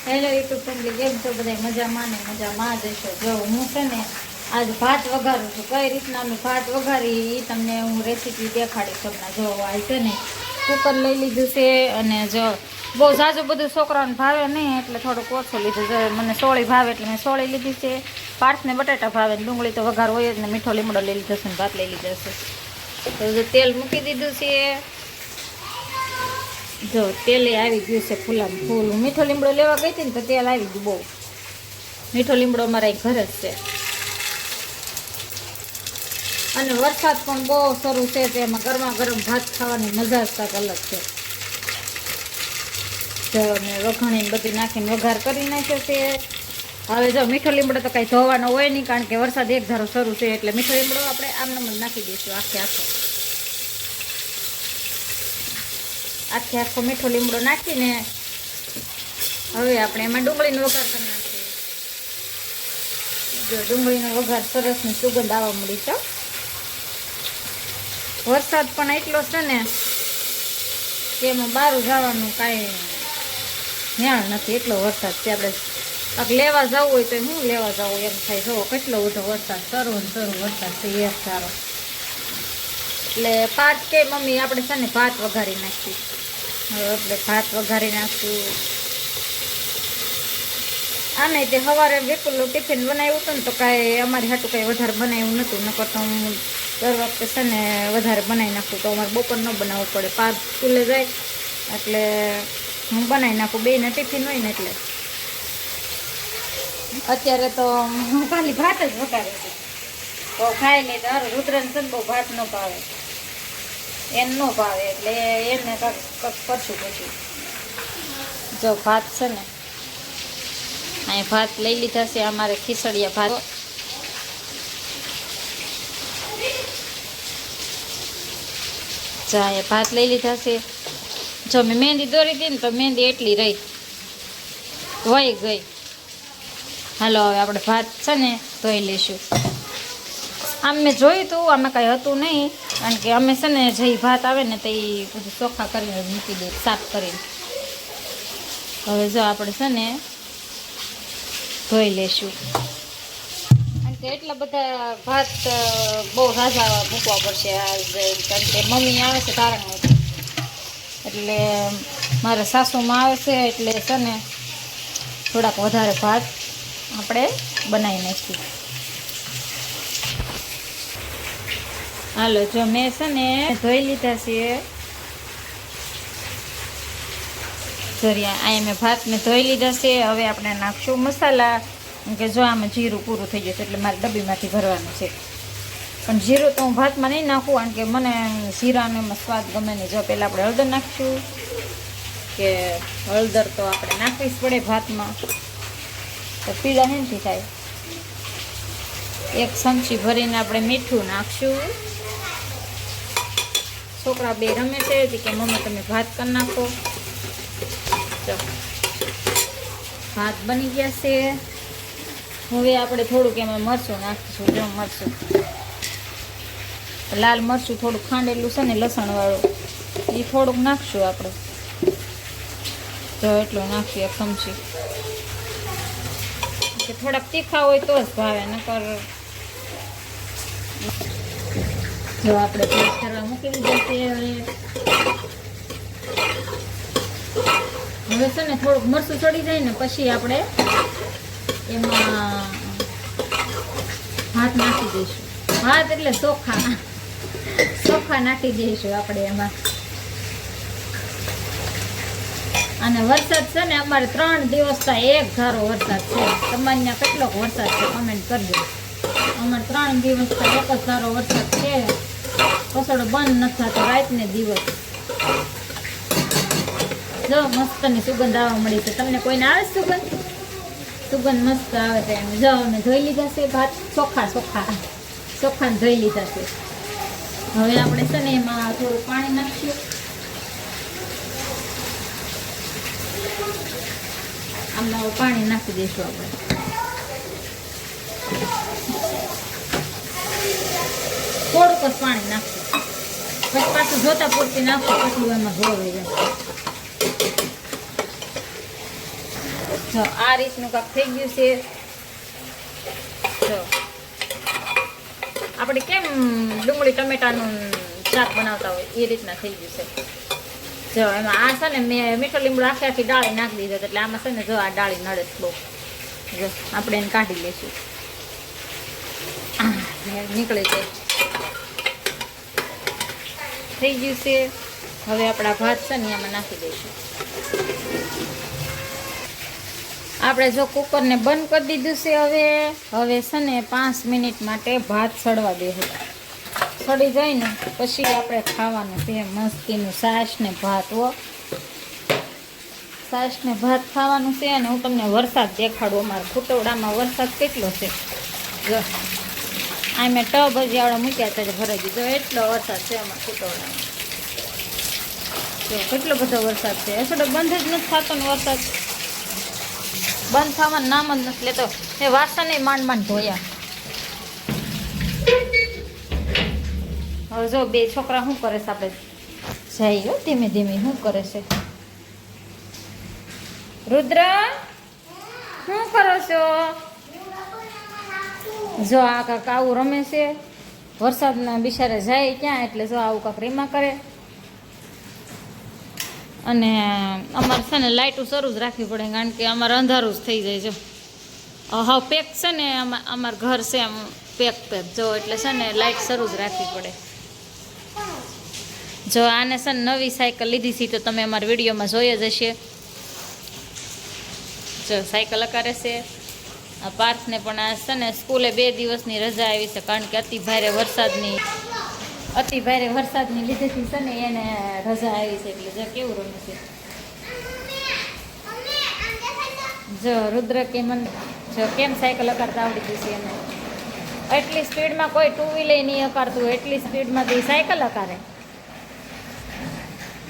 Hello YouTube family, કેમ છો બધા? મજામાં ને મજામાં જ હશો. જો હું છે ને આજ ભાત વઘારું છું. કઈ રીતના અમે ભાત વઘારી એ તમને હું રેસીપી દેખાડીશ તમને. જો આ છે ને કુકર લઈ લીધું છે અને જો બહુ ઝાઝું બધું છોકરાઓને ભાવે નહીં એટલે થોડુંક ઓછું લીધું. જો મને સોળી ભાવે એટલે મેં સોળી લીધી છે. પાર્થને બટાટા ભાવે ને ડુંગળી તો વઘાર હોય જ ને. મીઠો લીમડો લઈ લીધો છે ને ભાત લઈ લીધો છે. તો તેલ મૂકી દીધું છે. જો તેલે આવી ગયું છે ફૂલામ ફૂલ. હું મીઠો લીમડો લેવા ગઈ હતી ને તો તેલ આવી ગયું બહુ. મીઠો લીમડો અમારા ઘરે જ છે. અને વરસાદ પણ બહુ શરૂ છે તો એમાં ગરમા ગરમ ભાત ખાવાની મજા જ કાંઈક અલગ છે. જો મેં વઘાણીને બધું નાખીને વઘાર કરી નાખ્યો છે. હવે જો મીઠો લીમડો તો કાંઈ ધોવાનો હોય નહીં, કારણ કે વરસાદ એક ધારો શરૂ છે એટલે મીઠો લીમડો આપણે આમનામ જ નાખી દઈશું આખે આખો મીઠો લીમડો નાખીને હવે આપણે એમાં ડુંગળીનો વઘાર કરી નાખીએ. જો ડુંગળીનો વઘાર સરસની સુગંધ આવવા મળી છે. વરસાદ પણ એટલો છે ને કે એમાં બહાર જવાનું કાંઈ ન્યાળ નથી, એટલો વરસાદ છે. આપણે કાંઈક લેવા જવું હોય તો શું લેવા જવું એમ થાય. જો કેટલો બધો વરસાદ, શરૂ વરસાદ છે એક સારો. એટલે ભાત કે મમ્મી આપણે છે ને ભાત વઘારી નાખી. હવે એટલે ભાત વઘારી નાખશું. આને તે સવારે વિપુલનું ટિફિન બનાવ્યું હતું ને તો કાંઈ અમારી હાટું કાંઈ વધારે બનાવ્યું નહોતું. નકર તો હું દર વખતે છે ને વધારે બનાવી નાખું તો અમારે બપોર ન બનાવવું પડે. પાર્થ સ્કૂલે જાય એટલે હું બનાવી નાખું. બેને ટિફિન હોય ને એટલે. અત્યારે તો હું ખાલી ભાત જ વઘારું છું. તો ખાઈ લે તો રુદ્રને છે ને બહુ ભાત ન ભાવે, એને ન ભાવે એટલે એને કાંઈક કરશું પછી. જો ભાત છે ને અહીં ભાત લઈ લીધા છે અમારે ખીચડિયા ભાત. જા એ ભાત લઈ લીધા છે. જો મેં મહેંદી દોરી હતી ને તો મહેંદી એટલી રહી વહી ગઈ. હાલો હવે આપણે ભાત છે ને ધોઈ લઈશું. આમ મેં જોયું હતું, આમાં કાંઈ હતું નહીં, કારણ કે અમે છે ને જે ભાત આવે ને તે બધું ચોખ્ખા કરીને મૂકી દઈએ સાફ કરીને. હવે જો આપણે છે ને ધોઈ લઈશું, કારણ કે એટલા બધા ભાત બહુ ઝાઝા મૂકવા પડશે. કારણ કે મમ્મી આવે છે તારણમાંથી, એટલે મારા સાસુમાં આવે છે એટલે છે ને થોડાક વધારે ભાત આપણે બનાવી નાખીએ. હાલો જો મેં છે ને ધોઈ લીધા છે. જરિયા અહીંયા મેં ભાત મેં ધોઈ લીધા છે. હવે આપણે નાખશું મસાલા, કે જો આમાં જીરું પૂરું થઈ જશે એટલે મારે ડબ્બીમાંથી ભરવાનું છે. પણ જીરું તો હું ભાતમાં નહીં નાખું, કારણ કે મને જીરાનો એમાં સ્વાદ ગમે નહીં. જો પહેલાં આપણે હળદર નાખીશું, કે હળદર તો આપણે નાખવી જ પડે ભાતમાં, તો પીળા હેનથી થાય. 1 ચમચી ભરીને આપણે મીઠું નાખશું. છોકરા બે રમે છે કે મમ્મી તમે ભાત કરી નાખો. જો ભાત બની ગયા છે. હવે આપણે થોડુંક એમાં મરચું નાખીશું. જો મરચું, લાલ મરચું થોડુંક ખાંડેલું છે ને લસણવાળું, એ થોડુંક નાખશું આપણે. જો એટલું નાખીએ 1 ચમચી, કે થોડાક તીખા હોય તો જ ભાવે, નકર. જો આપણે પેસ્ટ કરવા મૂકી દીધા છે. હવે છે ને થોડુંક મરચું ચડી જાય ને પછી આપણે એમાં ભાત નાખી દઈશું. ભાત એટલે ચોખા નાખી દઈશું આપણે એમાં. અને વરસાદ છે ને અમારે 3 દિવસથી એક ધારો વરસાદ છે. તમારે ત્યાં કેટલોક વરસાદ છે કમેન્ટ કરજો. અમારે 3 દિવસથી એક જ ધારો વરસાદ છે. કસોડો બંધ નથી થતો રાત ને દિવસ. જો મસ્તની સુગંધ આવવા મળી છે. તમને કોઈને આવે સુગંધ મસ્ત આવે છે. જો અમે ધોઈ લીધા છે ભાત, ચોખ્ખાને ધોઈ લીધા છે. હવે આપણે છે ને એમાં થોડું પાણી નાખીશું. આમાં પાણી નાખી દઈશું આપણે. થોડુંક જ પાણી નાખશું, પછી પાછું જોતા પૂરતી નાખશું, પછી એમાં ધોવાઈ જાય. જો આ રીતનું કાંક થઈ ગયું છે. જો આપણે કેમ ડુંગળી ટમેટાનું શાક બનાવતા હોય એ રીતના થઈ ગયું છે. જો એમાં આ છે ને મેં મીઠો લીમડો આખી ડાળી નાખી દીધો એટલે આમાં છે ને જો આ ડાળી નડે બહુ. જો આપણે એને કાઢી લઈશું. નીકળે છે થઈ ગયું છે. હવે આપણા ભાત છે ને એમાં નાખી દઈશું. આપણે જો કુકરને બંધ કરી દીધું છે. હવે છે ને 5 મિનિટ માટે ભાત સડવા દેવું. સડી જાય ને પછી આપણે ખાવાનું છે મસ્તીનું છાશ ને ભાત. છાશ ને ભાત ખાવાનું છે. અને હું તમને વરસાદ દેખાડું. અમારા ફૂટવડામાં વરસાદ કેટલો છે. જો આ મેં ટબ હજી આવડા મૂક્યા છે ભરાઈ દીધો. એટલો વરસાદ છે અમારા ફૂટવડામાં. જો કેટલો બધો વરસાદ છે. અસડો બંધ જ નથી થતો ને વરસાદ. બંધ થવાનું નામ જ નથી લેતો. એ વાસણ માંડ માંડ ધોયા. હવે જો બે છોકરા શું કરે છે આપણે જઈએ ધીમે ધીમે. શું કરે છે રુદ્ર? શું કરો છો? જો આ કાંક આવું રમે છે. વરસાદના બિચારે જાય ક્યાં એટલે જો આવું કાંક રીમા કરે. અને અમારે છે ને લાઇટું શરૂ જ રાખવી પડે કારણ કે અમારે અંધારું જ થઈ જાય. જો હા પેક છે ને અમારું ઘર છે આમ પેક જો એટલે છે ને લાઇટ શરૂ જ રાખવી પડે. જો આને છે ને નવી સાયકલ લીધી છે તો તમે અમારા વિડીયોમાં જોઈ જ હશે. જો સાયકલ અકારે છે. આ પાર્થને પણ આ છે ને સ્કૂલે 2 દિવસની રજા આવી છે કારણ કે અતિ ભારે વરસાદની લીધેથી છે ને એને રજા આવી છે. એટલે જો કેવું રમે છે. જો રુદ્ર કે મને જો કેમ સાયકલ અકારતા આવડી ગઈ છે એને. એટલી સ્પીડમાં કોઈ 2 વ્હીલર નહીં અકારતું. એટલી સ્પીડમાં તો સાયકલ અકારે.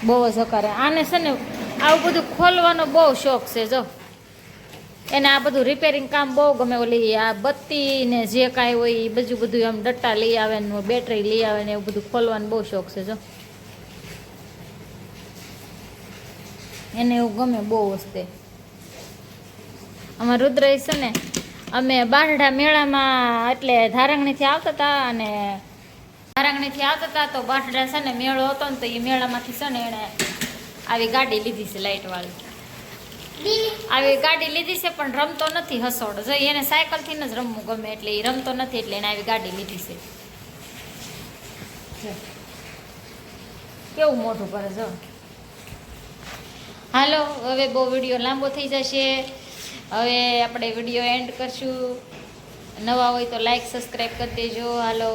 બહુ જ અકારે. આને છે ને આવું બધું ખોલવાનો બહુ શોખ છે. જો એને આ બધું રિપેરિંગ કામ બહુ ગમે. ઓલી આ બત્તી ને જે કાંઈ હોય એ બધું આમ ડટ્ટા લઈ આવે ને બેટરી લઈ આવે ને એવું બધું ખોલવાનો બહુ શોખ છે. જો એને એવું ગમે બહુ વસ્તે. અમારા રુદ્ર છે ને અમે બારડા મેળામાં એટલે ધારંગણીથી આવતા હતા. અને ધારંગણીથી આવતા હતા તો બારડા છે ને મેળો હતો ને તો એ મેળામાંથી છે ને એણે આવી ગાડી લીધી છે લાઇટવાળી. આવી ગાડી લીધી છે પણ રમતો નથી હસોડ. જો એને સાયકલથી જ રમવું ગમે એટલે એ રમતો નથી એટલે એને આવી ગાડી લીધી છે. કેવું મોટું કરે. જો હાલો હવે બહુ વિડીયો લાંબો થઈ જશે. હવે આપણે વિડીયો એન્ડ કરશું. નવા હોય તો લાઈક સબસ્ક્રાઈબ કરી દેજો. હાલો